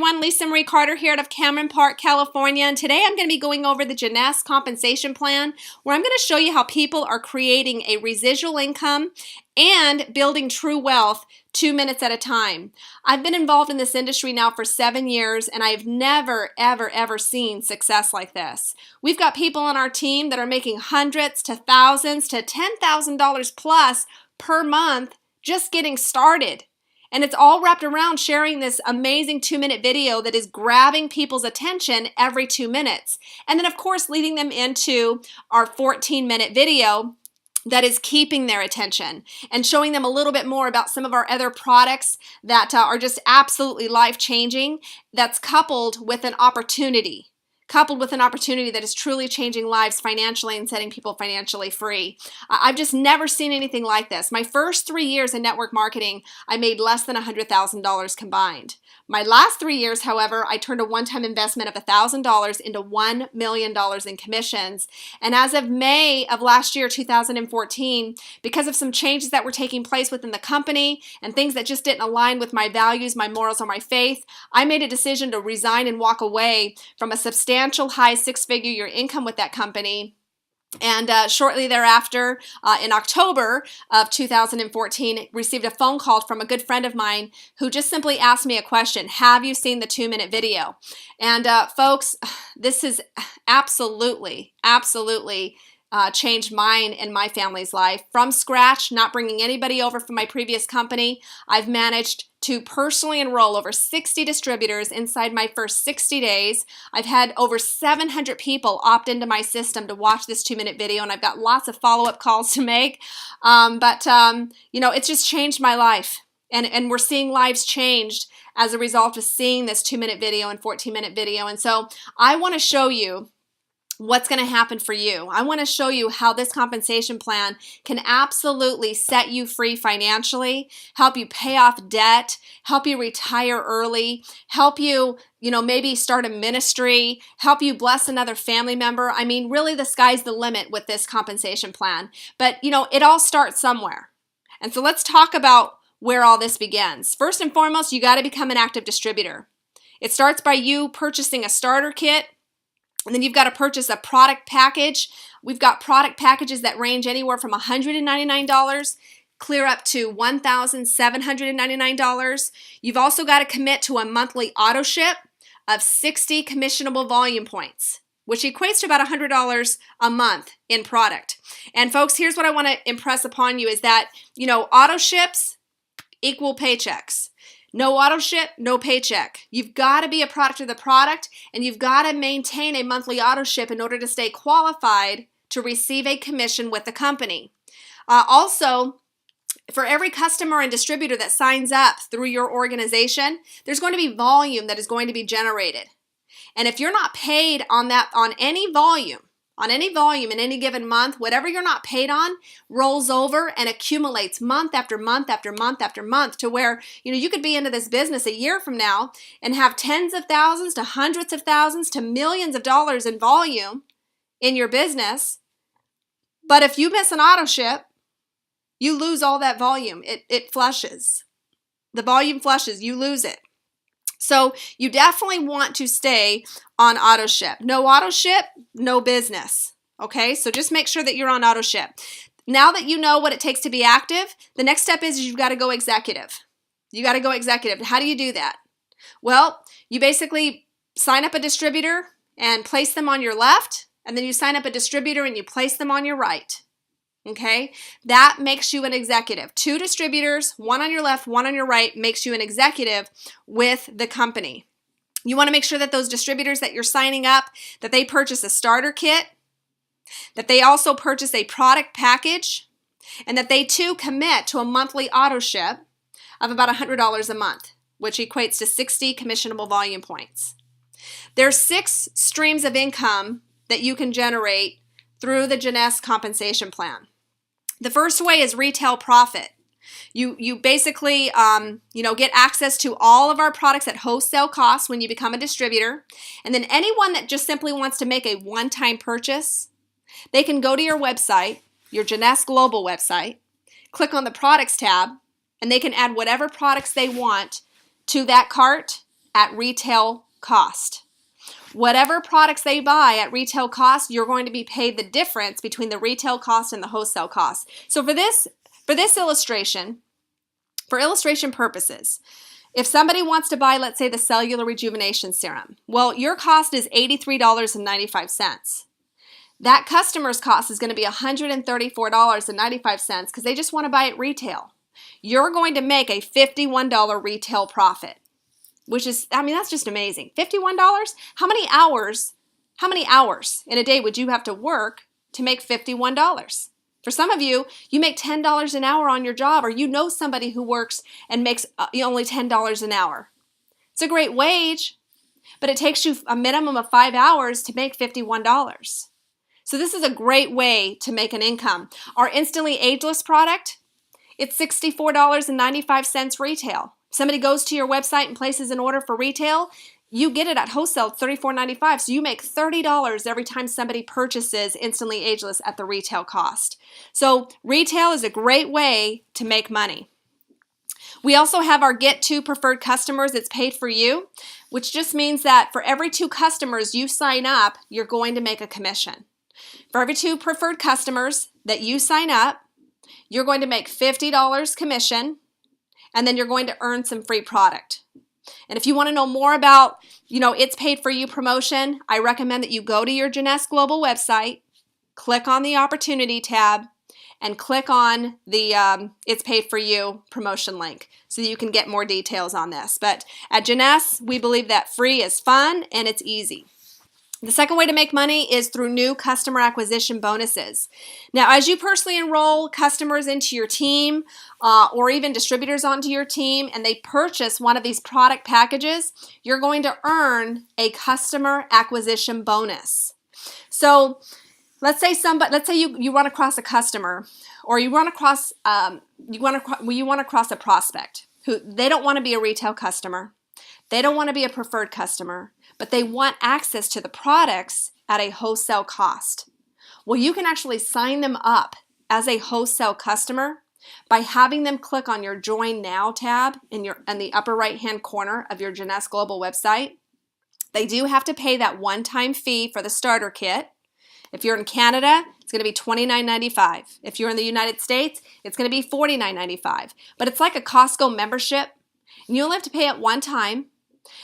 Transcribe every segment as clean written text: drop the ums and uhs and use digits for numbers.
everyone. Lisa Marie Carter here out of Cameron Park, California, and today I'm going to be going over the Jeunesse compensation plan, where I'm going to show you how people are creating a residual income and building true wealth 2 minutes at a time. I've been involved in this industry now for 7 years, and I've never, ever seen success like this. We've got people on our team that are making hundreds to thousands to $10,000 plus per month just getting started. And it's all wrapped around sharing this amazing 2-minute video that is grabbing people's attention every 2 minutes. And then, of course, leading them into our 14-minute video that is keeping their attention and showing them a little bit more about some of our other products that are just absolutely life-changing, that's coupled with an opportunity that is truly changing lives financially and setting people financially free. I've just never seen anything like this. My first 3 years in network marketing, I made less than $100,000 combined. My last 3 years, however, I turned a one-time investment of $1,000 into $1 million in commissions. And as of May of last year, 2014, because of some changes that were taking place within the company and things that just didn't align with my values, my morals, or my faith, I made a decision to resign and walk away from a substantial high six-figure year income with that company. And shortly thereafter, in October of 2014, received a phone call from a good friend of mine who just simply asked me a question: have you seen the 2-minute video? And folks, this has absolutely changed mine and my family's life. From scratch, not bringing anybody over from my previous company, I've managed to personally enroll over 60 distributors inside my first 60 days. I've had over 700 people opt into my system to watch this 2-minute video, and I've got lots of follow-up calls to make. You know, it's just changed my life. And we're seeing lives changed as a result of seeing this 2-minute video and 14-minute video. And so I want to show you what's going to happen for you. I want to show you how this compensation plan can absolutely set you free financially, help you pay off debt, help you retire early, help you, maybe start a ministry, help you bless another family member. I mean, really the sky's the limit with this compensation plan. But, it all starts somewhere. And so let's talk about where all this begins. First and foremost, you got to become an active distributor. It starts by you purchasing a starter kit. And then you've got to purchase a product package. We've got product packages that range anywhere from $199 clear up to $1,799. You've also got to commit to a monthly auto ship of 60 commissionable volume points, which equates to about $100 a month in product. And folks, here's what I want to impress upon you is that, auto ships equal paychecks. No auto ship, no paycheck. You've got to be a product of the product, and you've got to maintain a monthly auto ship in order to stay qualified to receive a commission with the company. Also, for every customer and distributor that signs up through your organization, there's going to be volume that is going to be generated. And if you're not paid on any volume in any given month, whatever you're not paid on rolls over and accumulates month after month after month after month to where, you could be into this business a year from now and have tens of thousands to hundreds of thousands to millions of dollars in volume in your business. But if you miss an auto ship, you lose all that volume. It flushes. The volume flushes. You lose it. So you definitely want to stay on auto ship. No auto ship, no business. Okay, so just make sure that you're on auto ship. Now that you know what it takes to be active, the next step is you've got to go executive. You got to go executive. How do you do that? Well, you basically sign up a distributor and place them on your left, and then you sign up a distributor and you place them on your right. Okay, that makes you an executive. 2 distributors, one on your left, one on your right, makes you an executive with the company. You want to make sure that those distributors that you're signing up, that they purchase a starter kit, that they also purchase a product package, and that they too commit to a monthly auto ship of about $100 a month, which equates to 60 commissionable volume points. There's 6 streams of income that you can generate through the Jeunesse compensation plan. The first way is retail profit. You basically get access to all of our products at wholesale cost when you become a distributor. And then anyone that just simply wants to make a one-time purchase, they can go to your website, your Jeunesse Global website, click on the products tab, and they can add whatever products they want to that cart at retail cost. Whatever products they buy at retail cost, you're going to be paid the difference between the retail cost and the wholesale cost. So for this illustration, for illustration purposes, if somebody wants to buy, let's say, the cellular rejuvenation serum, well, your cost is $83.95. That customer's cost is going to be $134.95 because they just want to buy it retail. You're going to make a $51 retail profit, which is, I mean, that's just amazing. $51? How many hours in a day would you have to work to make $51? For some of you, you make $10 an hour on your job, or you know somebody who works and makes only $10 an hour. It's a great wage, but it takes you a minimum of 5 hours to make $51. So this is a great way to make an income. Our Instantly Ageless product, it's $64.95 retail. Somebody goes to your website and places an order for retail, you get it at wholesale $34.95. So you make $30 every time somebody purchases Instantly Ageless at the retail cost. So retail is a great way to make money. We also have our Get 2 Preferred Customers. It's paid for you, which just means that for every 2 customers you sign up, you're going to make a commission. For every 2 preferred customers that you sign up, you're going to make $50 commission, and then you're going to earn some free product. And if you want to know more about, It's Paid For You promotion, I recommend that you go to your Jeunesse Global website, click on the Opportunity tab, and click on the It's Paid For You promotion link so that you can get more details on this. But at Jeunesse, we believe that free is fun and it's easy. The second way to make money is through new customer acquisition bonuses. Now, as you personally enroll customers into your team or even distributors onto your team and they purchase one of these product packages, you're going to earn a customer acquisition bonus. So let's say you run across a customer, or you run across a prospect who they don't want to be a retail customer. They don't want to be a preferred customer, but they want access to the products at a wholesale cost. Well, you can actually sign them up as a wholesale customer by having them click on your Join Now tab in the upper right-hand corner of your Jeunesse Global website. They do have to pay that one-time fee for the starter kit. If you're in Canada, it's going to be $29.95. If you're in the United States, it's going to be $49.95. But it's like a Costco membership, and you only have to pay it one time.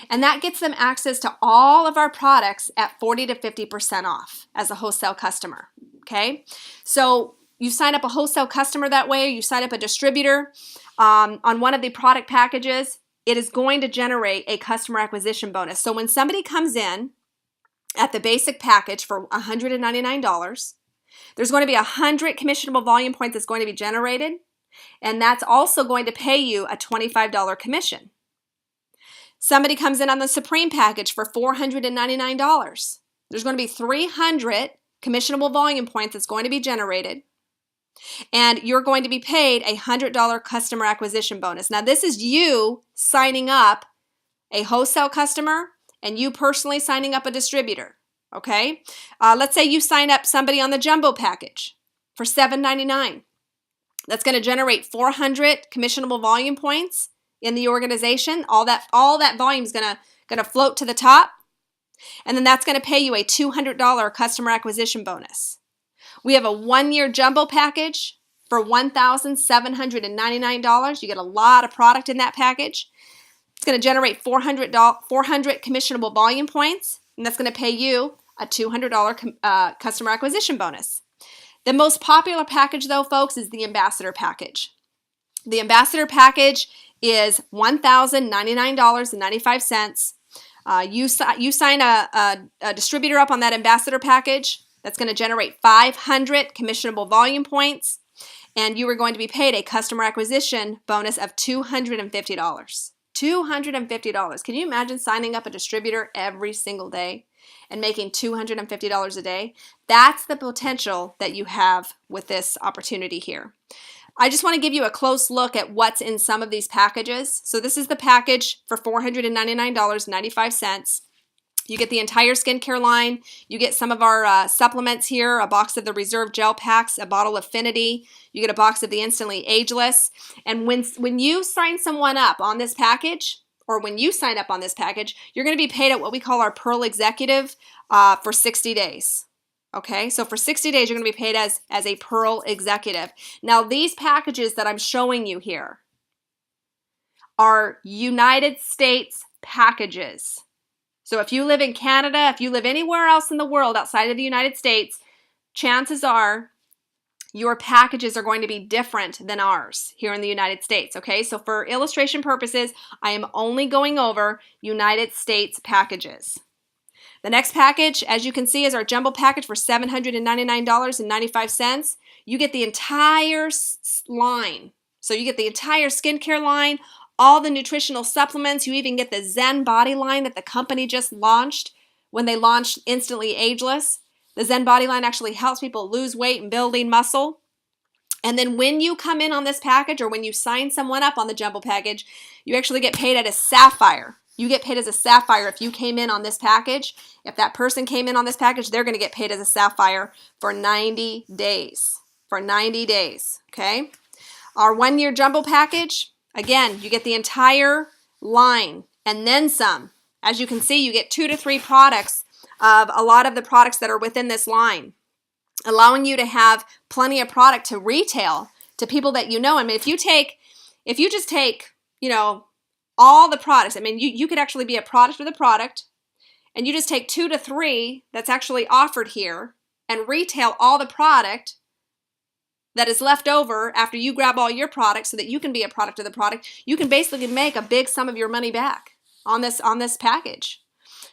And that gets them access to all of our products at 40 to 50% off as a wholesale customer, okay? So you sign up a wholesale customer that way, or you sign up a distributor on one of the product packages, it is going to generate a customer acquisition bonus. So when somebody comes in at the basic package for $199, there's going to be 100 commissionable volume points that's going to be generated, and that's also going to pay you a $25 commission. Somebody comes in on the Supreme package for $499. There's going to be 300 commissionable volume points that's going to be generated, and you're going to be paid a $100 customer acquisition bonus. Now, this is you signing up a wholesale customer and you personally signing up a distributor, okay? Let's say you sign up somebody on the Jumbo package for $799. That's going to generate 400 commissionable volume points in the organization. All that volume is going to float to the top, and then that's going to pay you a $200 customer acquisition bonus. We have a 1-year Jumbo package for $1,799. You get a lot of product in that package. It's going to generate 400 commissionable volume points, and that's going to pay you a $200 customer acquisition bonus. The most popular package, though, folks, is the Ambassador package. The Ambassador package is $1,099.95. You sign a distributor up on that Ambassador package. That's going to generate 500 commissionable volume points, and you are going to be paid a customer acquisition bonus of $250. $250. Can you imagine signing up a distributor every single day and making $250 a day? That's the potential that you have with this opportunity here. I just want to give you a close look at what's in some of these packages. So this is the package for $499.95. You get the entire skincare line. You get some of our supplements here, a box of the Reserve Gel Packs, a bottle of Affinity. You get a box of the Instantly Ageless. And when you sign someone up on this package, or when you sign up on this package, you're going to be paid at what we call our Pearl Executive for 60 days. Okay, so for 60 days, you're going to be paid as a Pearl Executive. Now, these packages that I'm showing you here are United States packages. So if you live in Canada, if you live anywhere else in the world outside of the United States, chances are your packages are going to be different than ours here in the United States, okay? So for illustration purposes, I am only going over United States packages. The next package, as you can see, is our jumbo package for $799.95. You get the entire line. So you get the entire skincare line, all the nutritional supplements. You even get the Zen Body line that the company just launched when they launched Instantly Ageless. The Zen Body line actually helps people lose weight and building muscle. And then when you come in on this package, or when you sign someone up on the jumbo package, you actually get paid at a sapphire. You get paid as a sapphire if you came in on this package. If that person came in on this package, they're going to get paid as a sapphire for 90 days. For 90 days, okay? Our 1-year jumbo package, again, you get the entire line and then some. As you can see, you get 2 to 3 products of a lot of the products that are within this line, allowing you to have plenty of product to retail to people that you know. I mean, if you just take, all the products, I mean, you could actually be a product with a product, and you just take 2 to 3 that's actually offered here and retail all the product that is left over after you grab all your products so that you can be a product of the product. You can basically make a big sum of your money back on this package.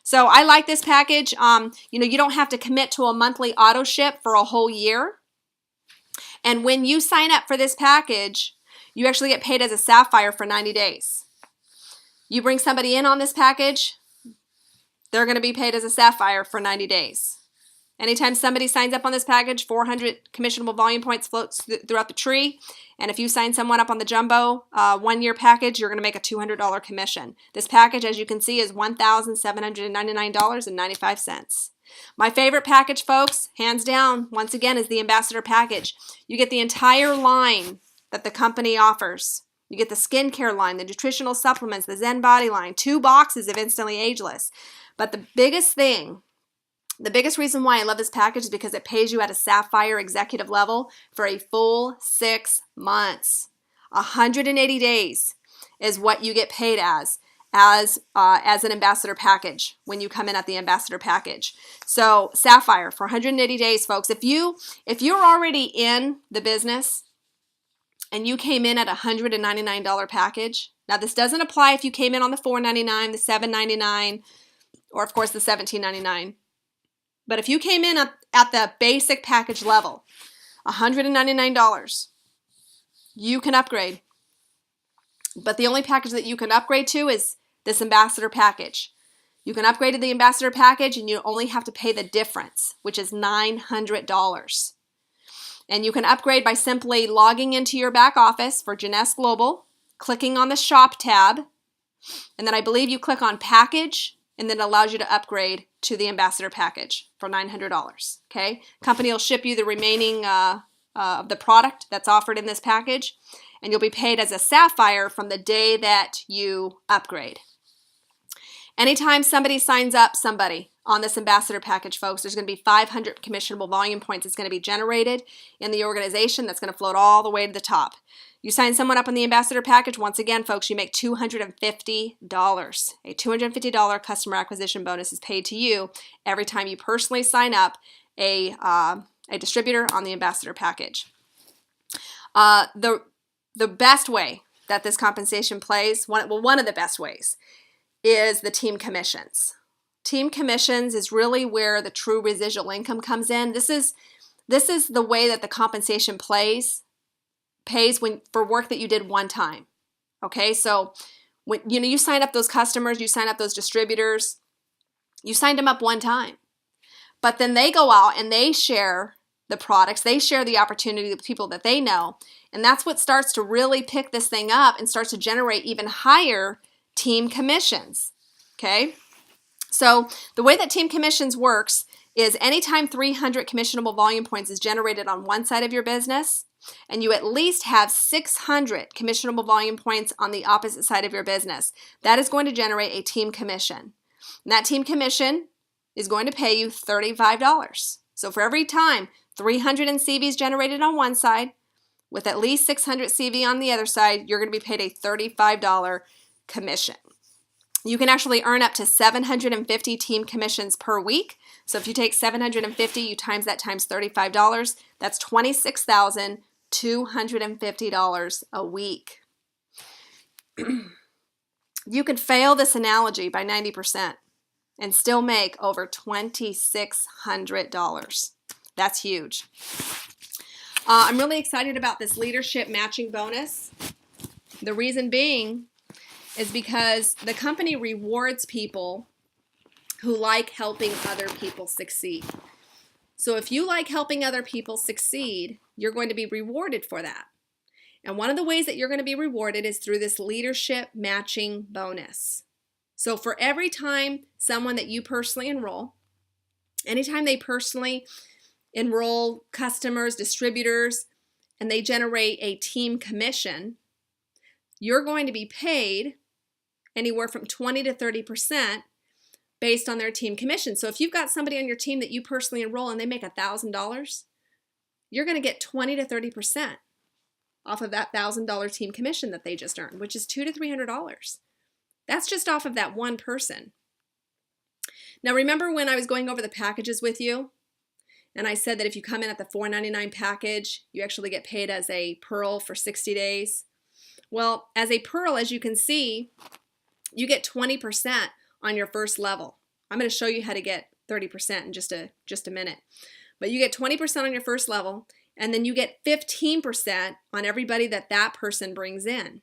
So I like this package. You don't have to commit to a monthly auto ship for a whole year. And when you sign up for this package, you actually get paid as a sapphire for 90 days. You bring somebody in on this package, they're going to be paid as a sapphire for 90 days. Anytime somebody signs up on this package, 400 commissionable volume points floats throughout the tree. And if you sign someone up on the jumbo 1-year package, you're going to make a $200 commission. This package, as you can see, is $1,799.95. My favorite package, folks, hands down, once again, is the Ambassador package. You get the entire line that the company offers. You get the skincare line, the nutritional supplements, the Zen Body line, 2 boxes of Instantly Ageless. But the biggest reason why I love this package is because it pays you at a sapphire executive level for a full 6 months. 180 days is what you get paid as an ambassador package when you come in at the ambassador package. So sapphire for 180 days, folks. If you're already in the business and you came in at a $199 package, now this doesn't apply if you came in on the $499, the $799, or of course the $1799. But if you came in at the basic package level, $199, you can upgrade. But the only package that you can upgrade to is this ambassador package. You can upgrade to the ambassador package and you only have to pay the difference, which is $900. And you can upgrade by simply logging into your back office for Jeunesse Global, clicking on the shop tab, and then I believe you click on package, and then it allows you to upgrade to the ambassador package for $900, okay? Company will ship you the remaining of the product that's offered in this package, and you'll be paid as a sapphire from the day that you upgrade. Anytime somebody signs up on this ambassador package, folks, there's going to be 500 commissionable volume points that's going to be generated in the organization that's going to float all the way to the top. You sign someone up on the ambassador package, once again, folks, you make $250. A $250 customer acquisition bonus is paid to you every time you personally sign up a distributor on the ambassador package. The best way that this compensation plays, one of the best ways, is the team commissions. Team commissions is really where the true residual income comes in. This is the way that the compensation pays for work that you did one time. Okay, so when you sign up those customers, you sign up those distributors, you signed them up one time, but then they go out and they share the products, they share the opportunity with people that they know, and that's what starts to really pick this thing up and starts to generate even higher team commissions. Okay, so the way that team commissions works is anytime 300 commissionable volume points is generated on one side of your business, and you at least have 600 commissionable volume points on the opposite side of your business, that is going to generate a team commission. And that team commission is going to pay you $35. So for every time 300 in CV is generated on one side, with at least 600 CV on the other side, you're going to be paid a $35 commission. You can actually earn up to 750 team commissions per week. So if you take 750, you times that times $35, that's $26,250 a week. You could fail this analogy by 90% and still make over $2,600. That's huge. I'm really excited about this leadership matching bonus. The reason being is because the company rewards people who like helping other people succeed. So if you like helping other people succeed, you're going to be rewarded for that. And one of the ways that you're going to be rewarded is through this leadership matching bonus. So for every time someone that you personally enroll, anytime they personally enroll customers, distributors, and they generate a team commission, you're going to be paid anywhere from 20 to 30% based on their team commission. So if you've got somebody on your team that you personally enroll and they make $1,000, you're going to get 20 to 30% off of that $1,000 team commission that they just earned, which is $200 to $300. That's just off of that one person. Now remember when I was going over the packages with you, and I said that if you come in at the $4.99 package, you actually get paid as a Pearl for 60 days. Well, as a Pearl, as you can see, you get 20% on your first level. I'm going to show you how to get 30% in just a minute. But you get 20% on your first level, and then you get 15% on everybody that person brings in.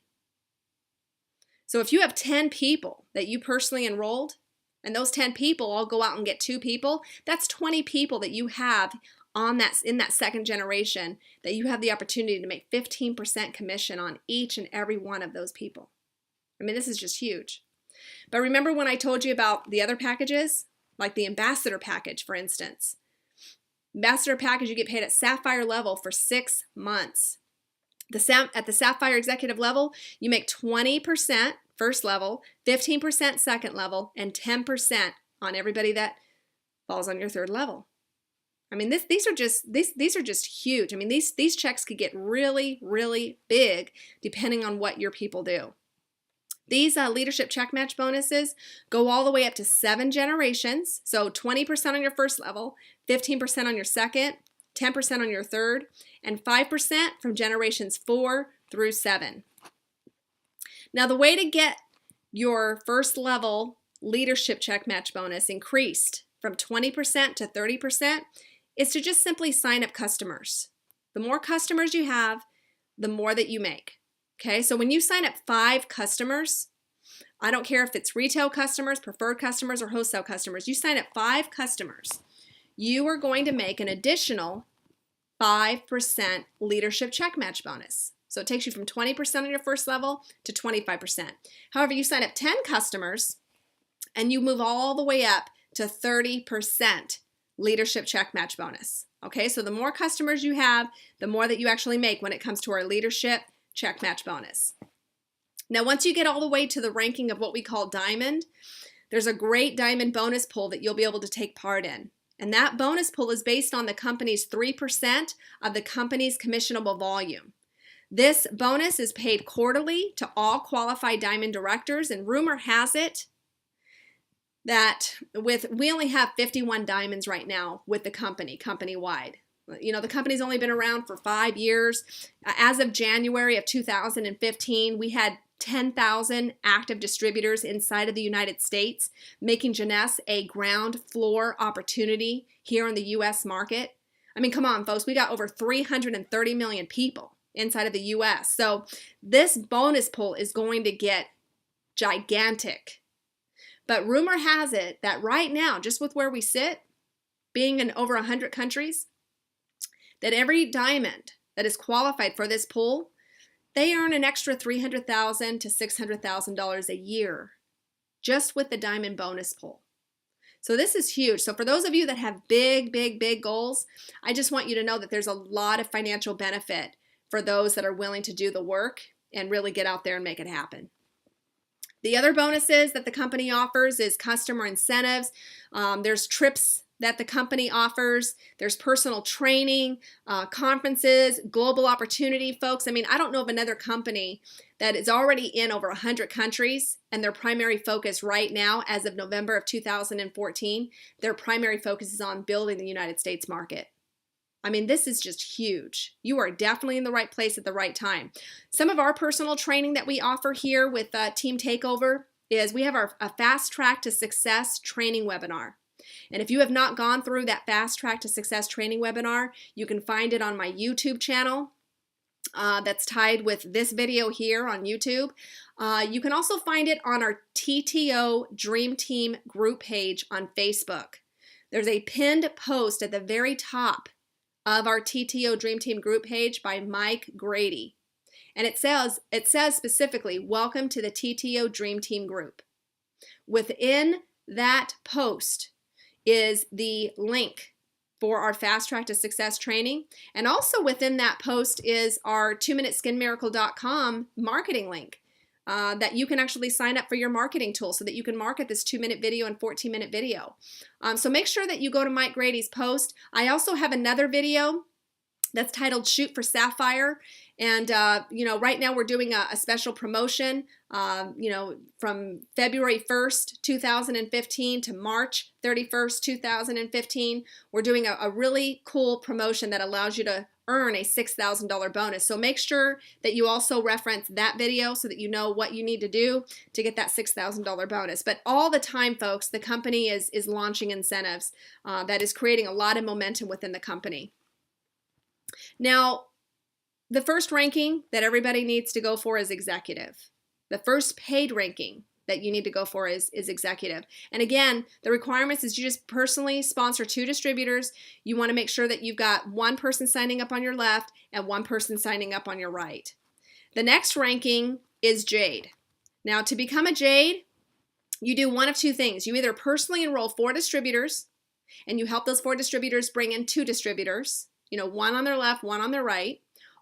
So if you have 10 people that you personally enrolled, and those 10 people all go out and get 2 people, that's 20 people that you have in that second generation that you have the opportunity to make 15% commission on each and every one of those people. I mean, this is just huge. But remember when I told you about the other packages? Like the ambassador package, for instance. Ambassador package, you get paid at Sapphire level for 6 months. At the Sapphire executive level, you make 20% first level, 15% second level, and 10% on everybody that falls on your third level. I mean, these are just huge. I mean, these checks could get really, really big depending on what your people do. These leadership check match bonuses go all the way up to 7 generations. So 20% on your first level, 15% on your second, 10% on your third, and 5% from generations 4 through 7. Now, the way to get your first level leadership check match bonus increased from 20% to 30% is to just simply sign up customers. The more customers you have, the more that you make. Okay, so when you sign up 5 customers, I don't care if it's retail customers, preferred customers, or wholesale customers, you sign up 5 customers, you are going to make an additional 5% leadership check match bonus. So it takes you from 20% on your first level to 25%. However, you sign up 10 customers and you move all the way up to 30% leadership check match bonus. Okay, so the more customers you have, the more that you actually make when it comes to our leadership check match bonus. Now, once you get all the way to the ranking of what we call diamond, there's a great diamond bonus pool that you'll be able to take part in. And that bonus pool is based on the company's 3% of the company's commissionable volume. This bonus is paid quarterly to all qualified diamond directors, and rumor has it that we only have 51 diamonds right now with the company-wide. You know, the company's only been around for 5 years. As of January of 2015, we had 10,000 active distributors inside of the United States, making Jeunesse a ground floor opportunity here in the U.S. market. I mean, come on, folks, we got over 330 million people inside of the U.S. So this bonus pool is going to get gigantic. But rumor has it that right now, just with where we sit, being in over 100 countries, that every diamond that is qualified for this pool, they earn an extra $300,000 to $600,000 a year just with the diamond bonus pool. So this is huge. So for those of you that have big, big, big goals, I just want you to know that there's a lot of financial benefit for those that are willing to do the work and really get out there and make it happen. The other bonuses that the company offers is customer incentives. There's trips that the company offers. There's personal training, conferences, global opportunity, folks. I mean, I don't know of another company that is already in over 100 countries, and their primary focus right now, as of November of 2014, their primary focus is on building the United States market. I mean, this is just huge. You are definitely in the right place at the right time. Some of our personal training that we offer here with Team Takeover is we have a Fast Track to Success training webinar. And if you have not gone through that Fast Track to Success training webinar, you can find it on my YouTube channel that's tied with this video here on YouTube. You can also find it on our TTO Dream Team group page on Facebook. There's a pinned post at the very top of our TTO Dream Team group page by Mike Grady. And it says specifically, welcome to the TTO Dream Team group. Within that post is the link for our Fast Track to Success training. And also within that post is our 2minuteskinmiracle.com marketing link that you can actually sign up for your marketing tool so that you can market this 2-minute video and 14-minute video. So make sure that you go to Mike Grady's post. I also have another video that's titled Shoot for Sapphire. And, right now we're doing a special promotion, from February 1st, 2015 to March 31st, 2015. We're doing a really cool promotion that allows you to earn a $6,000 bonus. So make sure that you also reference that video so that you know what you need to do to get that $6,000 bonus. But all the time, folks, the company is launching incentives that is creating a lot of momentum within the company. Now, the first ranking that everybody needs to go for is executive. The first paid ranking that you need to go for is executive. And again, the requirements is you just personally sponsor 2 distributors. You want to make sure that you've got 1 person signing up on your left and 1 person signing up on your right. The next ranking is Jade. Now, to become a Jade, you do one of 2 things. You either personally enroll 4 distributors and you help those 4 distributors bring in 2 distributors, 1 on their left, 1 on their right,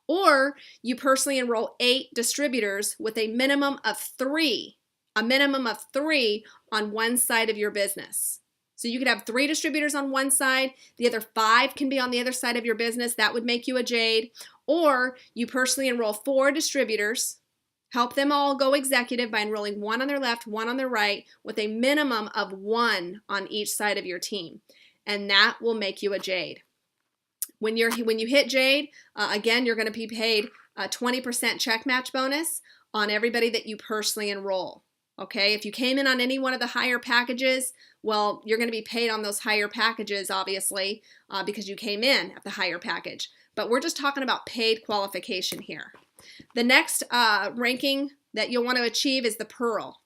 or you personally enroll 8 distributors with a minimum of 3 on one side of your business. So you could have 3 distributors on one side, the other 5 can be on the other side of your business. That would make you a Jade. Or you personally enroll 4 distributors, help them all go executive by enrolling 1 on their left, 1 on their right, with a minimum of 1 on each side of your team. And that will make you a Jade. When you hit Jade, again, you're going to be paid a 20% check match bonus on everybody that you personally enroll. Okay, if you came in on any one of the higher packages, well, you're going to be paid on those higher packages, obviously, because you came in at the higher package. But we're just talking about paid qualification here. The next ranking that you'll want to achieve is the Pearl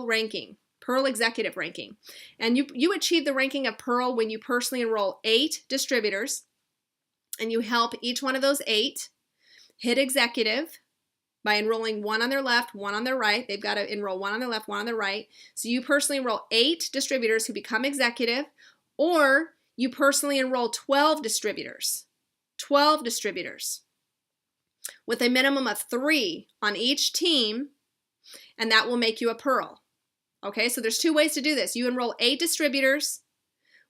ranking. Pearl Executive ranking. And you achieve the ranking of Pearl when you personally enroll 8 distributors and you help each one of those 8 hit executive by enrolling 1 on their left, 1 on their right. They've got to enroll 1 on their left, 1 on their right. So you personally enroll 8 distributors who become executive, or you personally enroll 12 distributors with a minimum of 3 on each team, and that will make you a Pearl. Okay, so there's 2 ways to do this. You enroll 8 distributors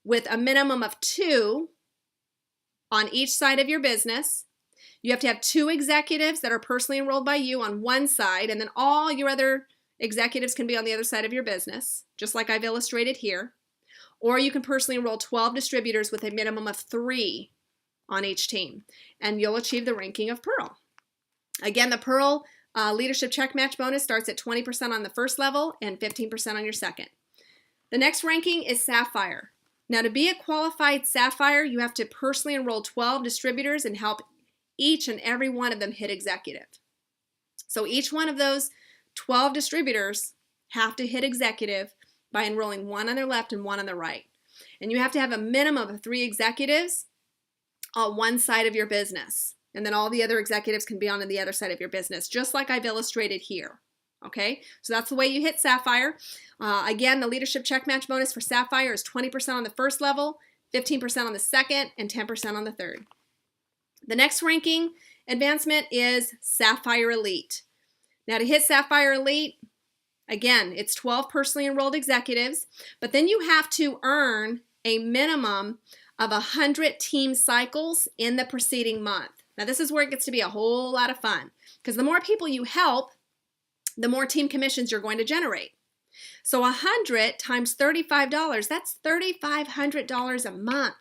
with a minimum of 2 on each side of your business. You have to have 2 executives that are personally enrolled by you on one side, and then all your other executives can be on the other side of your business, just like I've illustrated here. Or you can personally enroll 12 distributors with a minimum of 3 on each team, and you'll achieve the ranking of Pearl. Again, the Pearl Leadership Check Match bonus starts at 20% on the first level and 15% on your second. The next ranking is Sapphire. Now, to be a qualified Sapphire, you have to personally enroll 12 distributors and help each and every one of them hit executive. So each one of those 12 distributors have to hit executive by enrolling 1 on their left and 1 on their right. And you have to have a minimum of 3 executives on one side of your business. And then all the other executives can be on the other side of your business, just like I've illustrated here. Okay, so that's the way you hit Sapphire. Again, the Leadership Check Match bonus for Sapphire is 20% on the first level, 15% on the second, and 10% on the third. The next ranking advancement is Sapphire Elite. Now to hit Sapphire Elite, again, it's 12 personally enrolled executives, but then you have to earn a minimum of 100 team cycles in the preceding month. Now this is where it gets to be a whole lot of fun, because the more people you help, the more team commissions you're going to generate. So 100 times $35, that's $3,500 a month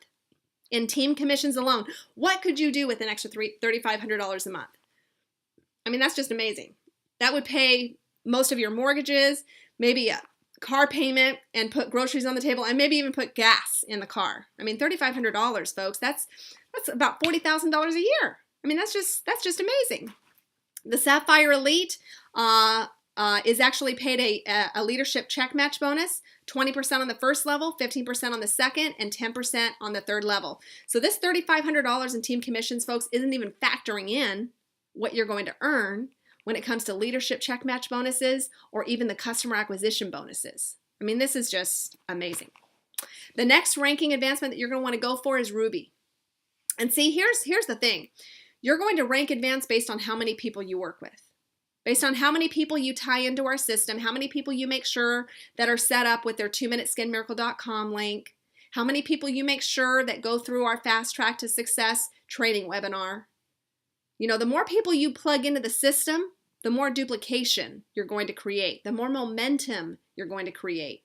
in team commissions alone. What could you do with an extra $3,500 a month? I mean, that's just amazing. That would pay most of your mortgages, maybe a car payment, and put groceries on the table, and maybe even put gas in the car. I mean, $3,500, folks, that's about $40,000 a year. I mean, that's just amazing. The Sapphire Elite is actually paid a leadership check match bonus, 20% on the first level, 15% on the second, and 10% on the third level. So this $3,500 in team commissions, folks, isn't even factoring in what you're going to earn when it comes to leadership check match bonuses or even the customer acquisition bonuses. I mean, this is just amazing. The next ranking advancement that you're going to want to go for is Ruby. And see, here's the thing. You're going to rank advance based on how many people you work with, based on how many people you tie into our system, how many people you make sure that are set up with their 2minuteskinmiracle.com link, how many people you make sure that go through our Fast Track to Success training webinar. You know, the more people you plug into the system, the more duplication you're going to create, the more momentum you're going to create.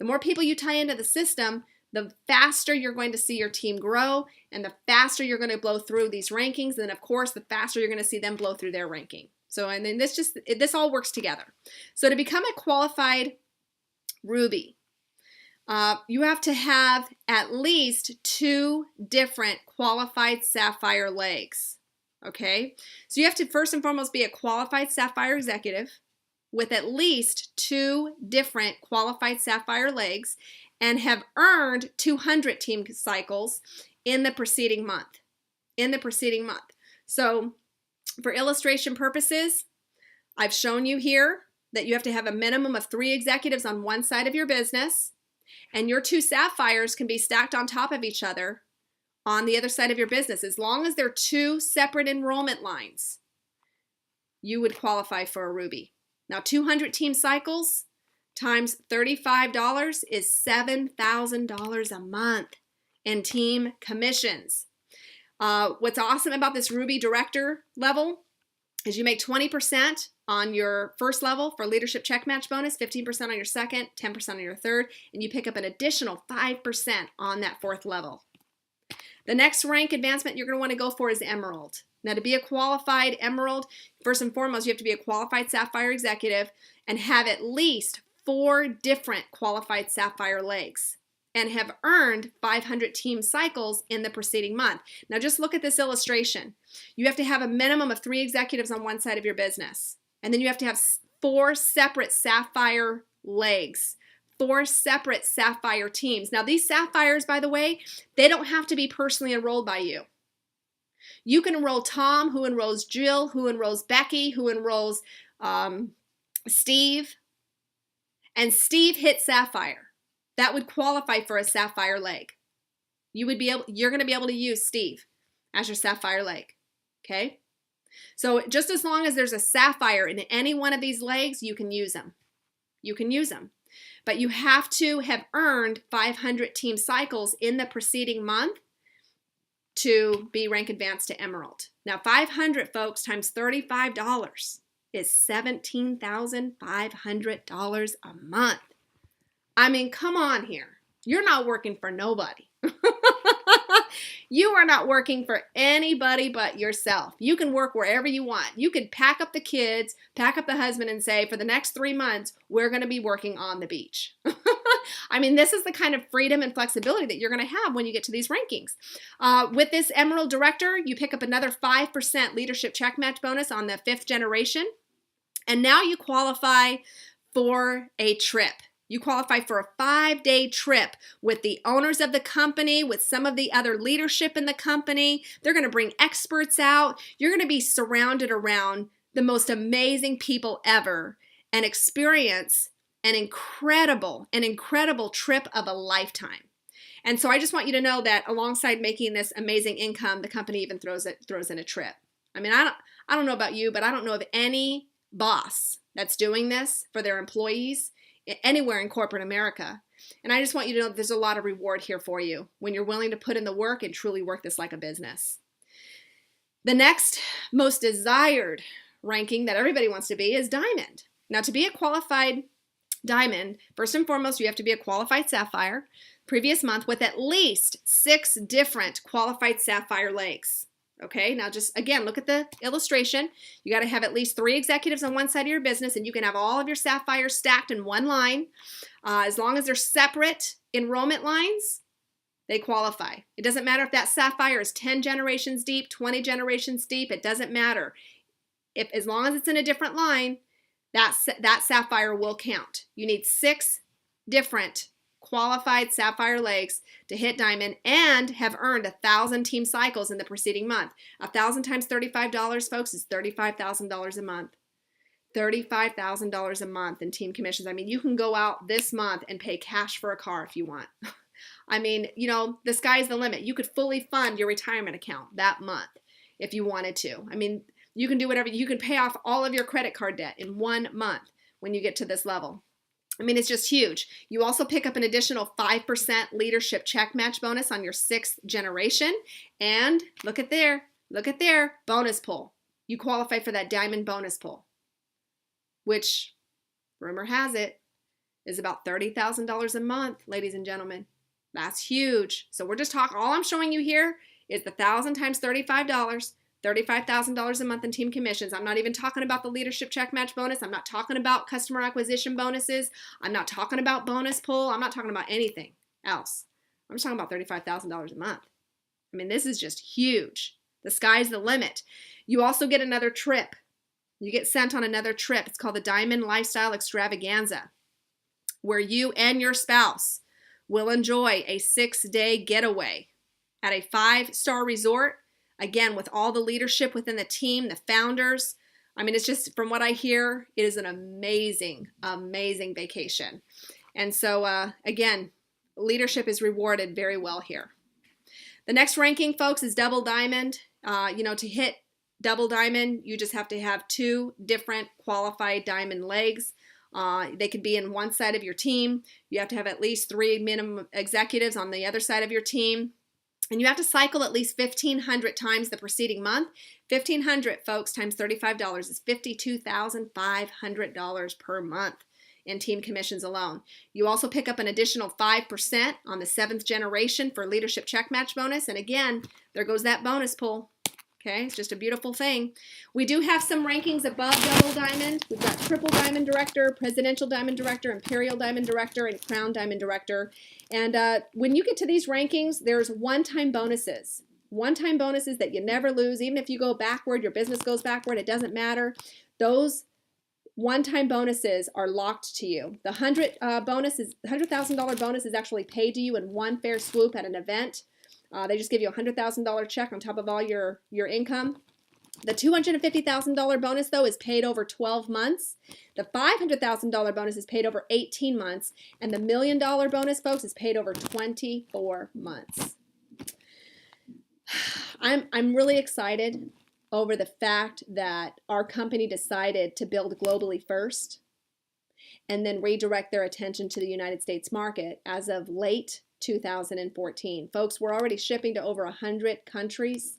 The more people you tie into the system, the faster you're going to see your team grow, and the faster you're going to blow through these rankings, and of course, the faster you're going to see them blow through their ranking. So, and then this all works together. So to become a qualified Ruby, you have to have at least 2 different qualified Sapphire legs. Okay, so you have to first and foremost be a qualified Sapphire executive with at least 2 different qualified Sapphire legs and have earned 200 team cycles in the preceding month. So for illustration purposes, I've shown you here that you have to have a minimum of 3 executives on one side of your business, and your 2 Sapphires can be stacked on top of each other on the other side of your business. As long as they're 2 separate enrollment lines, you would qualify for a Ruby. Now, 200 team cycles times $35 is $7,000 a month in team commissions. What's awesome about this Ruby Director level is you make 20% on your first level for leadership check match bonus, 15% on your second, 10% on your third, and you pick up an additional 5% on that 4th level. The next rank advancement you're going to want to go for is Emerald. Now, to be a qualified Emerald, first and foremost, you have to be a qualified Sapphire executive and have at least 4 different qualified Sapphire legs and have earned 500 team cycles in the preceding month. Now, just look at this illustration. You have to have a minimum of 3 executives on one side of your business, and then you have to have 4 separate Sapphire legs. 4 separate Sapphire teams. Now, these Sapphires, by the way, they don't have to be personally enrolled by you. You can enroll Tom, who enrolls Jill, who enrolls Becky, who enrolls Steve, and Steve hit Sapphire. That would qualify for a Sapphire leg. You're going to be able to use Steve as your Sapphire leg. Okay? So just as long as there's a Sapphire in any one of these legs, you can use them. But you have to have earned 500 team cycles in the preceding month to be rank advanced to Emerald. Now, 500, folks, times $35 is $17,500 a month. I mean, come on here. You're not working for nobody. You are not working for anybody but yourself. You can work wherever you want. You could pack up the kids, pack up the husband, and say, for the next 3 months, we're going to be working on the beach. I mean, this is the kind of freedom and flexibility that you're going to have when you get to these rankings. With this Emerald Director, you pick up another 5% leadership check match bonus on the 5th generation. And now you qualify for a trip. You qualify for a 5-day trip with the owners of the company, with some of the other leadership in the company. They're going to bring experts out. You're going to be surrounded around the most amazing people ever and experience an incredible trip of a lifetime. And so I just want you to know that alongside making this amazing income, the company even throws in a trip. I mean, I don't know about you, but I don't know of any boss that's doing this for their employees anywhere in corporate America. And I just want you to know that there's a lot of reward here for you when you're willing to put in the work and truly work this like a business. The next most desired ranking that everybody wants to be is diamond. Now, to be a qualified diamond, first and foremost, you have to be a qualified sapphire previous month with at least 6 different qualified sapphire legs. Okay, now just again, look at the illustration. You got to have at least 3 executives on one side of your business, and you can have all of your sapphires stacked in one line. As long as they're separate enrollment lines, they qualify. It doesn't matter if that sapphire is 10 generations deep, 20 generations deep, it doesn't matter. As long as it's in a different line, that sapphire will count. You need 6 different qualified sapphire legs to hit diamond and have earned 1,000 team cycles in the preceding month. 1,000 times $35, folks, is $35,000 a month. $35,000 a month in team commissions. I mean, you can go out this month and pay cash for a car if you want. I mean, you know, the sky's the limit. You could fully fund your retirement account that month if you wanted to. I mean, you can do whatever. You can pay off all of your credit card debt in 1 month when you get to this level. I mean, it's just huge. You also pick up an additional 5% leadership check match bonus on your 6th generation. And look at there, bonus pool. You qualify for that diamond bonus pool, which, rumor has it, is about $30,000 a month, ladies and gentlemen. That's huge. So we're just talking, all I'm showing you here is the 1,000 times $35, $35,000 a month in team commissions. I'm not even talking about the leadership check match bonus. I'm not talking about customer acquisition bonuses. I'm not talking about bonus pool. I'm not talking about anything else. I'm just talking about $35,000 a month. I mean, this is just huge. The sky's the limit. You also get another trip. You get sent on another trip. It's called the Diamond Lifestyle Extravaganza, where you and your spouse will enjoy a 6-day getaway at a 5-star resort. Again, with all the leadership within the team, the founders. I mean, it's just, from what I hear, it is an amazing, amazing vacation. And so, again, leadership is rewarded very well here. The next ranking, folks, is double diamond. You know, to hit double diamond, you just have to have 2 different qualified diamond legs. They could be in one side of your team. You have to have at least 3 minimum executives on the other side of your team. And you have to cycle at least 1,500 times the preceding month. 1,500, folks, times $35 is $52,500 per month in team commissions alone. You also pick up an additional 5% on the 7th generation for leadership check match bonus. And again, there goes that bonus pool. Okay, it's just a beautiful thing. We do have some rankings above double diamond. We've got triple diamond director, presidential diamond director, imperial diamond director, and crown diamond director. And when you get to these rankings, there's one-time bonuses. One-time bonuses that you never lose. Even if you go backward, your business goes backward, it doesn't matter. Those one-time bonuses are locked to you. The $100,000 bonus is actually paid to you in one fair swoop at an event. They just give you a $100,000 check on top of all your income. The $250,000 bonus, though, is paid over 12 months. The $500,000 bonus is paid over 18 months. And the $1 million bonus, folks, is paid over 24 months. I'm really excited over the fact that our company decided to build globally first and then redirect their attention to the United States market as of late 2014. Folks, we're already shipping to over 100 countries.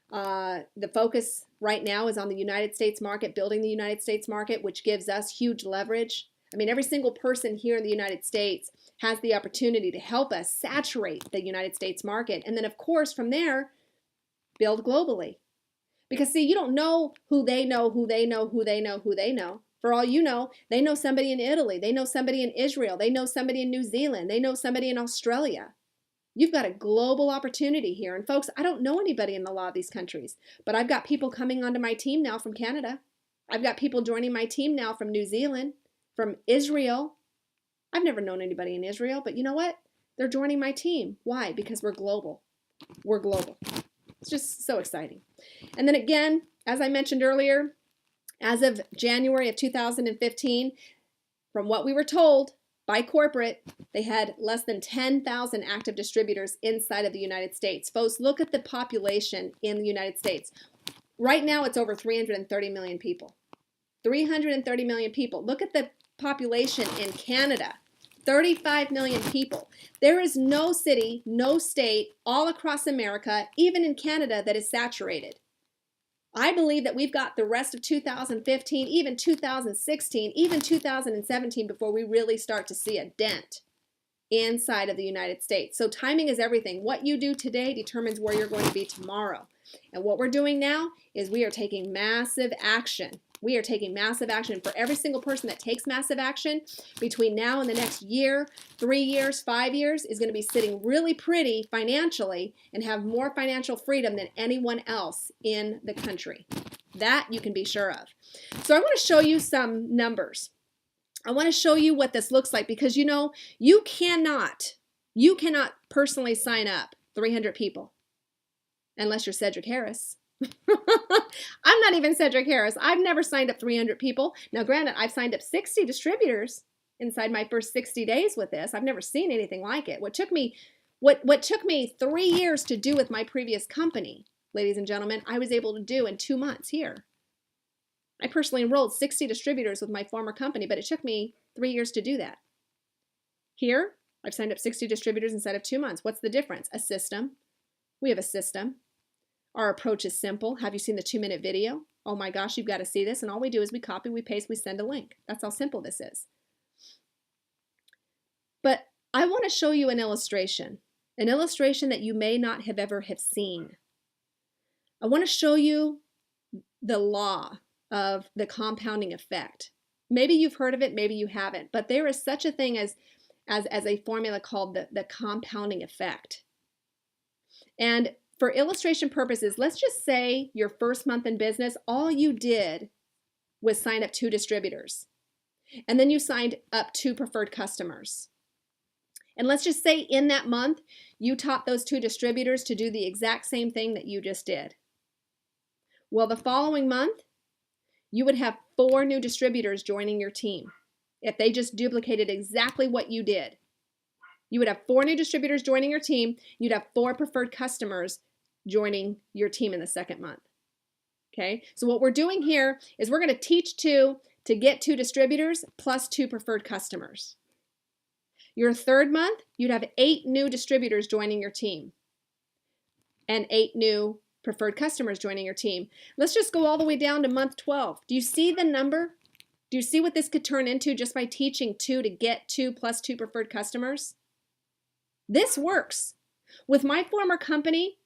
The focus right now is on the United States market, building the United States market, which gives us huge leverage. I mean, every single person here in the United States has the opportunity to help us saturate the United States market. And then, of course, from there, build globally. Because, see, you don't know who they know, who they know, who they know, who they know. For all you know, they know somebody in Italy. They know somebody in Israel. They know somebody in New Zealand. They know somebody in Australia. You've got a global opportunity here. And folks, I don't know anybody in a lot of these countries, but I've got people coming onto my team now from Canada. I've got people joining my team now from New Zealand, from Israel. I've never known anybody in Israel, but you know what? They're joining my team. Why? Because we're global. We're global. It's just so exciting. And then again, as I mentioned earlier, as of January of 2015, from what we were told by corporate, they had less than 10,000 active distributors inside of the United States. Folks, look at the population in the United States. Right now, it's over 330 million people. 330 million people. Look at the population in Canada. 35 million people. There is no city, no state, all across America, even in Canada, that is saturated. I believe that we've got the rest of 2015, even 2016, even 2017 before we really start to see a dent inside of the United States. So timing is everything. What you do today determines where you're going to be tomorrow. And what we're doing now is we are taking massive action. We are taking massive action. For every single person that takes massive action between now and the next year, 3 years, 5 years, is going to be sitting really pretty financially and have more financial freedom than anyone else in the country. That you can be sure of. So I want to show you some numbers. I want to show you what this looks like, because you know, you cannot personally sign up 300 people unless you're Cedric Harris. I'm not even Cedric Harris. I've never signed up 300 people. Now, granted, I've signed up 60 distributors inside my first 60 days with this. I've never seen anything like it. What took me 3 years to do with my previous company, ladies and gentlemen, I was able to do in 2 months here. I personally enrolled 60 distributors with my former company, but it took me 3 years to do that. Here, I've signed up 60 distributors inside of 2 months. What's the difference? A system. We have a system. Our approach is simple. Have you seen the 2-minute video? Oh my gosh, you've got to see this. And all we do is we copy, we paste, we send a link. That's how simple this is. But I want to show you an illustration that you may not have ever seen. I want to show you the law of the compounding effect. Maybe you've heard of it, maybe you haven't, but there is such a thing as a formula called the compounding effect. And for illustration purposes, let's just say your first month in business, all you did was sign up 2 distributors. And then you signed up 2 preferred customers. And let's just say in that month, you taught those 2 distributors to do the exact same thing that you just did. Well, the following month, you would have 4 new distributors joining your team if they just duplicated exactly what you did. You would have 4 new distributors joining your team. You'd have 4 preferred customers joining your team in the second month. Okay, so what we're doing here is we're going to teach 2 to get 2 distributors plus 2 preferred customers. Your third month, you'd have 8 new distributors joining your team and 8 new preferred customers joining your team. Let's just go all the way down to month 12. Do you see the number? Do you see what this could turn into just by teaching 2 to get 2 plus 2 preferred customers? This works. With my former company,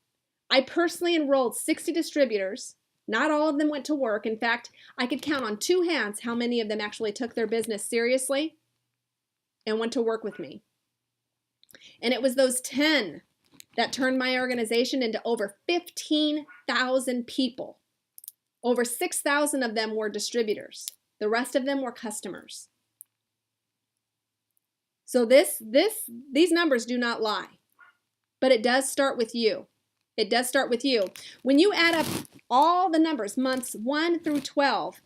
I personally enrolled 60 distributors. Not all of them went to work. In fact, I could count on 2 hands how many of them actually took their business seriously and went to work with me. And it was those 10 that turned my organization into over 15,000 people. Over 6,000 of them were distributors. The rest of them were customers. So these numbers do not lie, but it does start with you. It does start with you. When you add up all the numbers, months 1 through 12,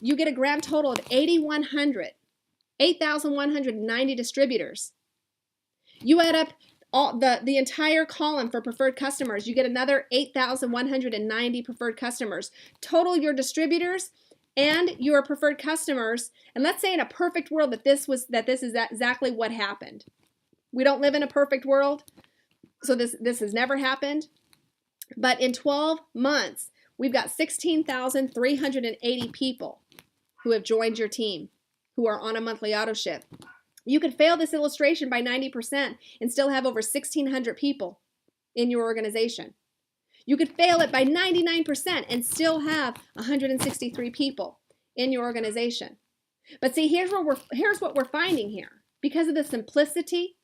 you get a grand total of 8,190 distributors. You add up all the entire column for preferred customers, you get another 8,190 preferred customers. Total your distributors and your preferred customers, and let's say in a perfect world that this is exactly what happened. We don't live in a perfect world, so this has never happened. But in 12 months, we've got 16,380 people who have joined your team, who are on a monthly auto ship. You could fail this illustration by 90% and still have over 1,600 people in your organization. You could fail it by 99% and still have 163 people in your organization. But see, here's what we're finding here. Because of the simplicity,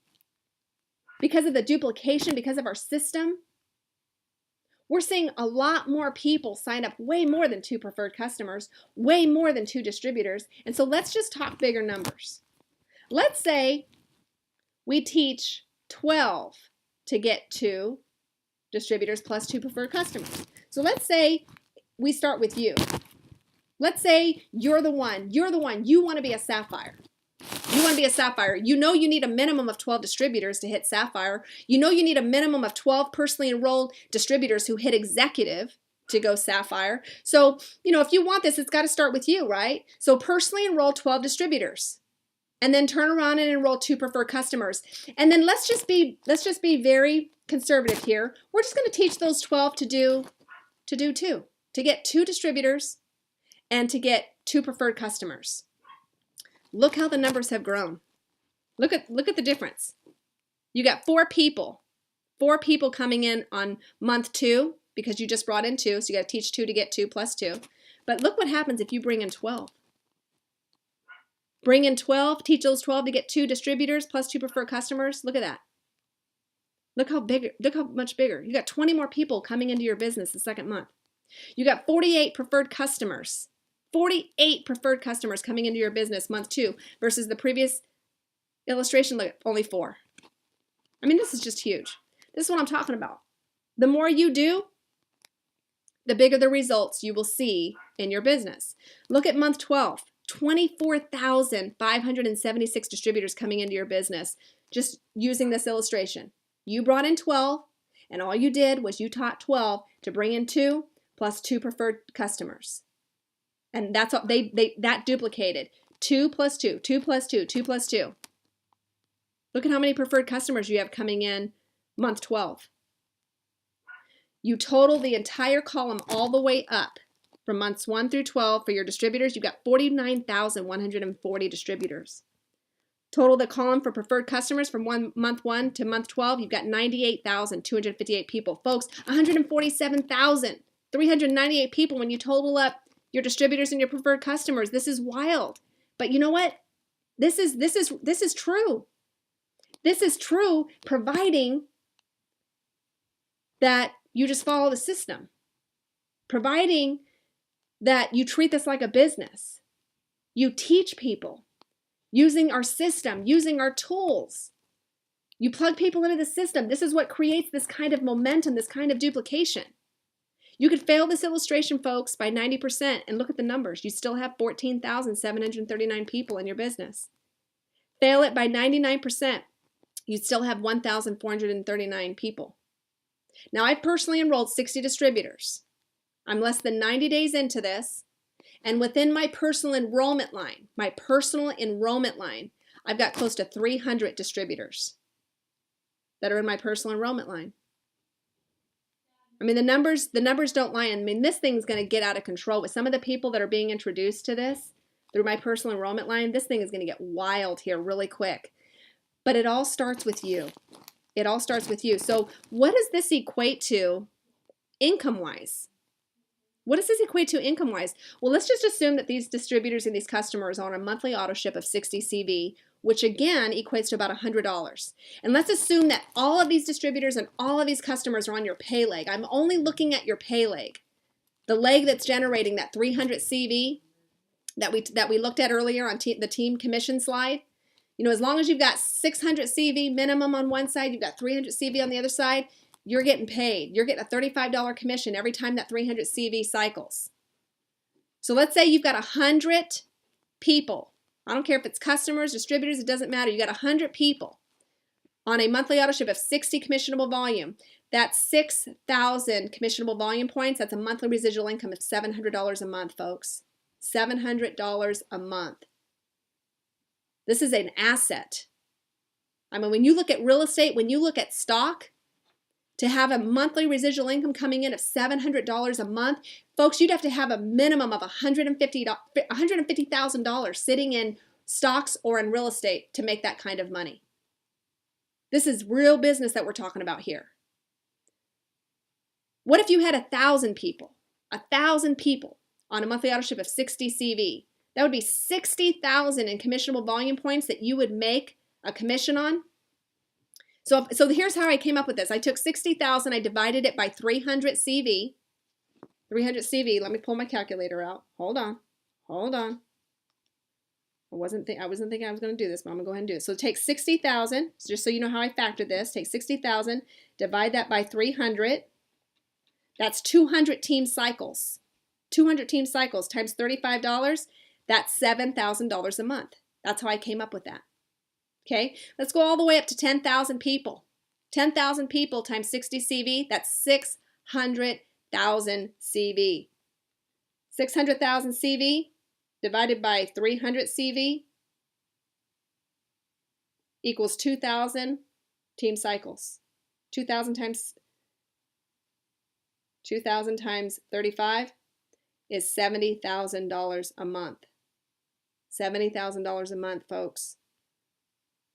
because of the duplication, because of our system, we're seeing a lot more people sign up, way more than 2 preferred customers, way more than 2 distributors. And so let's just talk bigger numbers. Let's say we teach 12 to get 2 distributors plus 2 preferred customers. So let's say we start with you. Let's say you're the one, you want to be a Sapphire. You want to be a Sapphire. You know you need a minimum of 12 distributors to hit Sapphire. You know you need a minimum of 12 personally enrolled distributors who hit Executive. to go Sapphire. So, if you want this, it's got to start with you, right? So personally enroll 12 distributors and then turn around and enroll 2 preferred customers. And then let's just be very conservative here. We're just going to teach those 12 to do 2, to get 2 distributors and to get 2 preferred customers. Look how the numbers have grown. Look at the difference. You got 4 people coming in on month 2 because you just brought in 2, so you got to teach 2 to get 2 plus 2. But look what happens if you bring in 12. Bring in 12, teach those 12 to get 2 distributors plus 2 preferred customers. Look at that. Look how much bigger. You got 20 more people coming into your business the second month. You got 48 preferred customers. 48 preferred customers coming into your business month 2 versus the previous illustration, look, only 4. I mean, this is just huge. This is what I'm talking about. The more you do, the bigger the results you will see in your business. Look at month 12, 24,576 distributors coming into your business just using this illustration. You brought in 12, and all you did was you taught 12 to bring in 2 plus 2 preferred customers. And that's all that duplicated. 2 plus 2, 2 plus 2, 2 plus 2. Look at how many preferred customers you have coming in month 12. You total the entire column all the way up from months 1 through 12 for your distributors. You've got 49,140 distributors. Total the column for preferred customers from month 1 to month 12, you've got 98,258 people. Folks, 147,398 people when you total up your distributors and your preferred customers. This is wild. But you know what? This is true. This is true, providing that you just follow the system. Providing that you treat this like a business. You teach people using our system, using our tools. You plug people into the system. This is what creates this kind of momentum, this kind of duplication. You could fail this illustration, folks, by 90%, and look at the numbers. You still have 14,739 people in your business. Fail it by 99%, you'd still have 1,439 people. Now, I've personally enrolled 60 distributors. I'm less than 90 days into this, and within my personal enrollment line, I've got close to 300 distributors that are in my personal enrollment line. I mean, the numbers don't lie. I mean, this thing's going to get out of control. With some of the people that are being introduced to this through my personal enrollment line, this thing is going to get wild here really quick. But it all starts with you. It all starts with you. So what does this equate to income-wise? What does this equate to income-wise? Well, let's just assume that these distributors and these customers are on a monthly auto ship of 60 CV, which again equates to about $100. And let's assume that all of these distributors and all of these customers are on your pay leg. I'm only looking at your pay leg. The leg that's generating that 300 CV that we looked at earlier on the team commission slide. You know, as long as you've got 600 CV minimum on one side, you've got 300 CV on the other side, you're getting paid. You're getting a $35 commission every time that 300 CV cycles. So let's say you've got 100 people. I don't care if it's customers, distributors, it doesn't matter. You got 100 people on a monthly auto ship of 60 commissionable volume. That's 6,000 commissionable volume points. That's a monthly residual income of $700 a month, folks. $700 a month. This is an asset. I mean, when you look at real estate, when you look at stock, to have a monthly residual income coming in of $700 a month, folks, you'd have to have a minimum of $150,000 sitting in stocks or in real estate to make that kind of money. This is real business that we're talking about here. What if you had 1,000 people? 1,000 people on a monthly auto ship of 60 CV. That would be 60,000 in commissionable volume points that you would make a commission on. So here's how I came up with this. I took 60,000, I divided it by 300 CV. 300 CV, let me pull my calculator out. Hold on. I wasn't thinking I was going to do this, but I'm going to go ahead and do it. So take 60,000, just so you know how I factored this. Take 60,000, divide that by 300. That's 200 team cycles. 200 team cycles times $35, that's $7,000 a month. That's how I came up with that. Okay, let's go all the way up to 10,000 people. 10,000 people times 60 CV, that's $600,000 600,000 CV. 600,000 CV divided by 300 CV equals 2,000 team cycles. 2,000 times 35 is $70,000 a month. $70,000 a month, folks.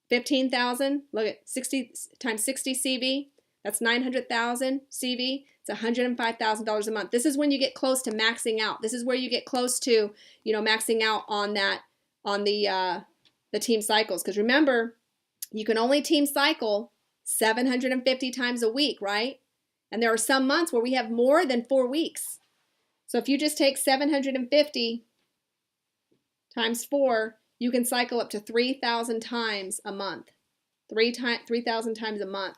15,000, look at 60 times 60 CV, that's 900,000 CV. It's $105,000 a month. This is when you get close to maxing out. This is where you get close to, maxing out on the team cycles. Because remember, you can only team cycle 750 times a week, right? And there are some months where we have more than 4 weeks. So if you just take 750 times 4, you can cycle up to 3,000 times a month. 3,000 times a month.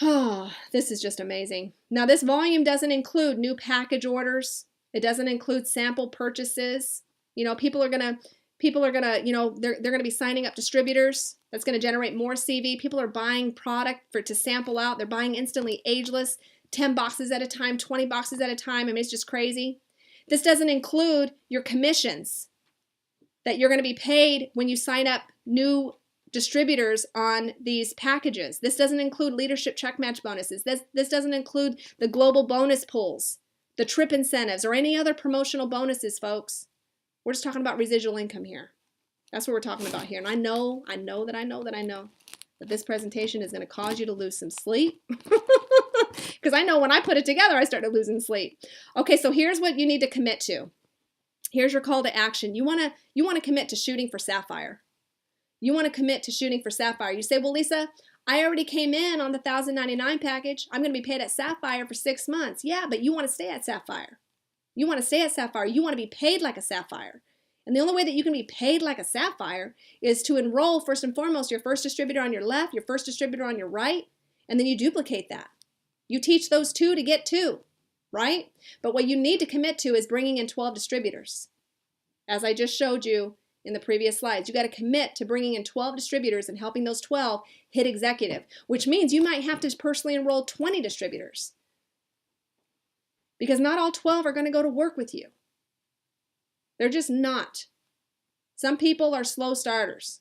Oh, this is just amazing. Now, this volume doesn't include new package orders. It doesn't include sample purchases. People are gonna, they're gonna be signing up distributors. That's gonna generate more CV. People are buying product to sample out. They're buying instantly ageless, 10 boxes at a time, 20 boxes at a time. I mean, it's just crazy. This doesn't include your commissions that you're gonna be paid when you sign up new distributors on these packages. This doesn't include leadership check match bonuses. This doesn't include the global bonus pools, the trip incentives, or any other promotional bonuses, folks. We're just talking about residual income here. That's what we're talking about here. And I know that this presentation is going to cause you to lose some sleep. Because I know when I put it together, I started losing sleep. Okay, so here's what you need to commit to. Here's your call to action. You want to commit to shooting for Sapphire. You want to commit to shooting for Sapphire. You say, well, Lisa, I already came in on the $1,099 package. I'm going to be paid at Sapphire for 6 months. Yeah, but you want to stay at Sapphire. You want to stay at Sapphire. You want to be paid like a Sapphire. And the only way that you can be paid like a Sapphire is to enroll, first and foremost, your first distributor on your left, your first distributor on your right, and then you duplicate that. You teach those 2 to get 2, right? But what you need to commit to is bringing in 12 distributors. As I just showed you in the previous slides, you got to commit to bringing in 12 distributors and helping those 12 hit executive, which means you might have to personally enroll 20 distributors because not all 12 are going to go to work with you. They're just not. Some people are slow starters,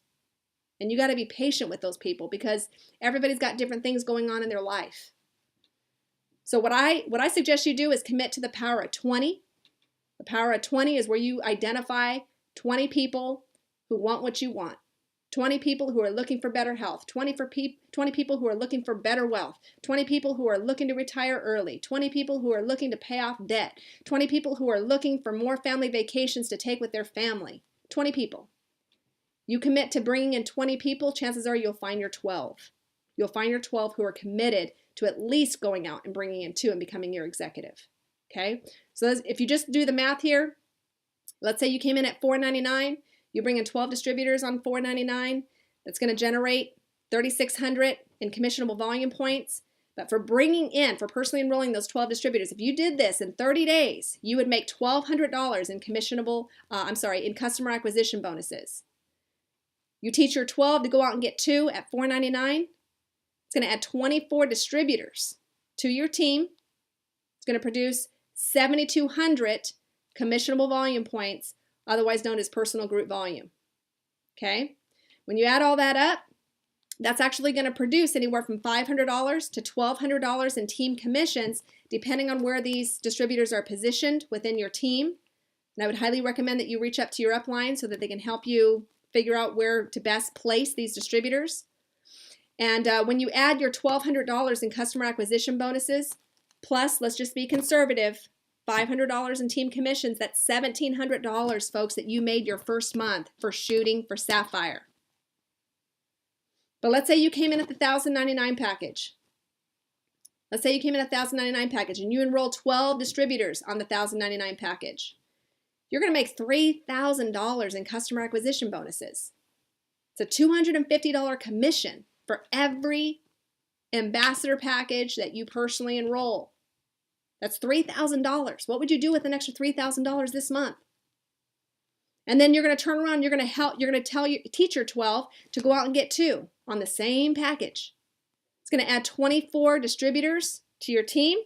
and you got to be patient with those people because everybody's got different things going on in their life. So what I suggest you do is commit to the power of 20. The power of 20 is where you identify 20 people who want what you want, 20 people who are looking for better health, 20 people who are looking for better wealth, 20 people who are looking to retire early, 20 people who are looking to pay off debt, 20 people who are looking for more family vacations to take with their family, 20 people. You commit to bringing in 20 people, chances are you'll find your 12. You'll find your 12 who are committed to at least going out and bringing in 2 and becoming your executive. Okay? So if you just do the math here, let's say you came in at $499, you bring in 12 distributors on $499, that's going to generate 3,600 in commissionable volume points. But for personally enrolling those 12 distributors, if you did this in 30 days, you would make $1,200 in customer acquisition bonuses. You teach your 12 to go out and get 2 at $499. It's going to add 24 distributors to your team. It's going to produce 7,200 commissionable volume points, otherwise known as personal group volume. Okay? When you add all that up, that's actually going to produce anywhere from $500 to $1,200 in team commissions, depending on where these distributors are positioned within your team. And I would highly recommend that you reach up to your upline so that they can help you figure out where to best place these distributors. And when you add your $1,200 in customer acquisition bonuses, plus, let's just be conservative, $500 in team commissions, that's $1,700, folks, that you made your first month for shooting for Sapphire. But let's say you came in at the $1,099 package. Let's say you came in at the $1,099 package and you enroll 12 distributors on the $1,099 package. You're going to make $3,000 in customer acquisition bonuses. It's a $250 commission for every ambassador package that you personally enroll. That's $3,000. What would you do with an extra $3,000 this month? And then you're going to turn around, you're going to teach your 12 to go out and get 2 on the same package. It's going to add 24 distributors to your team.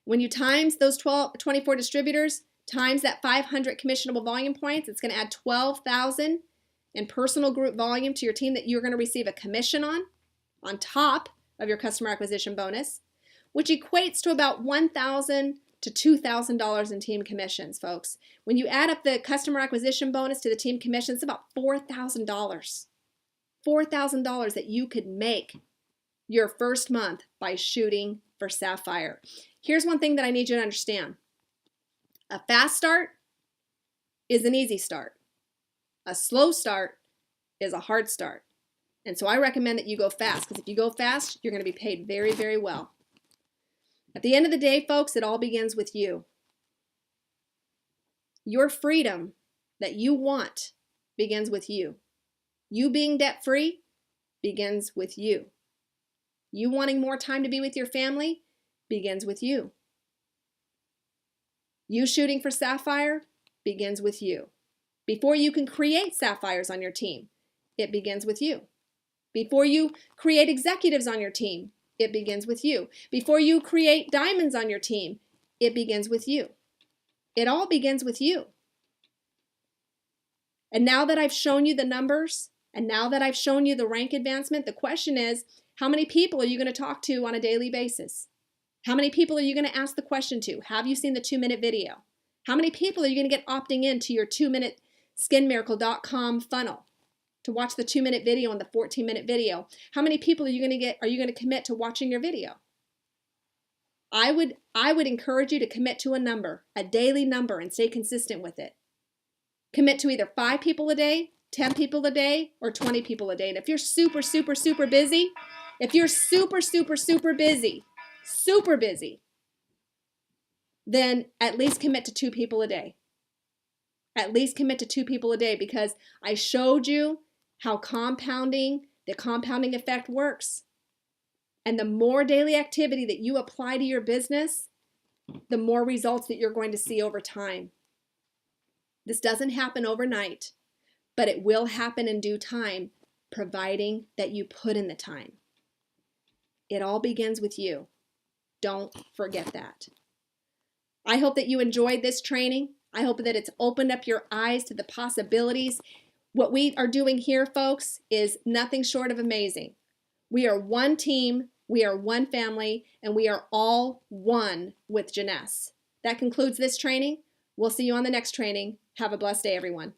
When you times those 24 distributors, times that 500 commissionable volume points, it's going to add 12,000 in personal group volume to your team that you're going to receive a commission on top of your customer acquisition bonus, which equates to about $1,000 to $2,000 in team commissions, folks. When you add up the customer acquisition bonus to the team commissions, it's about $4,000. $4,000 that you could make your first month by shooting for Sapphire. Here's one thing that I need you to understand. A fast start is an easy start. A slow start is a hard start. And so I recommend that you go fast, because if you go fast, you're going to be paid very, very well. At the end of the day, folks, it all begins with you. Your freedom that you want begins with you. You being debt-free begins with you. You wanting more time to be with your family begins with you. You shooting for Sapphire begins with you. Before you can create Sapphires on your team, it begins with you. Before you create executives on your team, it begins with you. Before you create diamonds on your team, it begins with you. It all begins with you. And now that I've shown you the numbers, and now that I've shown you the rank advancement, the question is, how many people are you going to talk to on a daily basis? How many people are you going to ask the question to? Have you seen the 2-minute video? How many people are you going to get opting in to your 2-minute skinmiracle.com funnel to watch the 2-minute video and the 14-minute video? How many people are you going to commit to watching your video? I would encourage you to commit to a number, a daily number, and stay consistent with it. Commit to either 5 people a day, 10 people a day, or 20 people a day. And if you're super, super, super busy, super busy, then at least commit to 2 people a day. At least commit to 2 people a day, because I showed you how the compounding effect works. And the more daily activity that you apply to your business, the more results that you're going to see over time. This doesn't happen overnight, but it will happen in due time, providing that you put in the time. It all begins with you. Don't forget that. I hope that you enjoyed this training. I hope that it's opened up your eyes to the possibilities. What we are doing here, folks, is nothing short of amazing. We are one team, we are one family, and we are all one with Jeunesse. That concludes this training. We'll see you on the next training. Have a blessed day, everyone.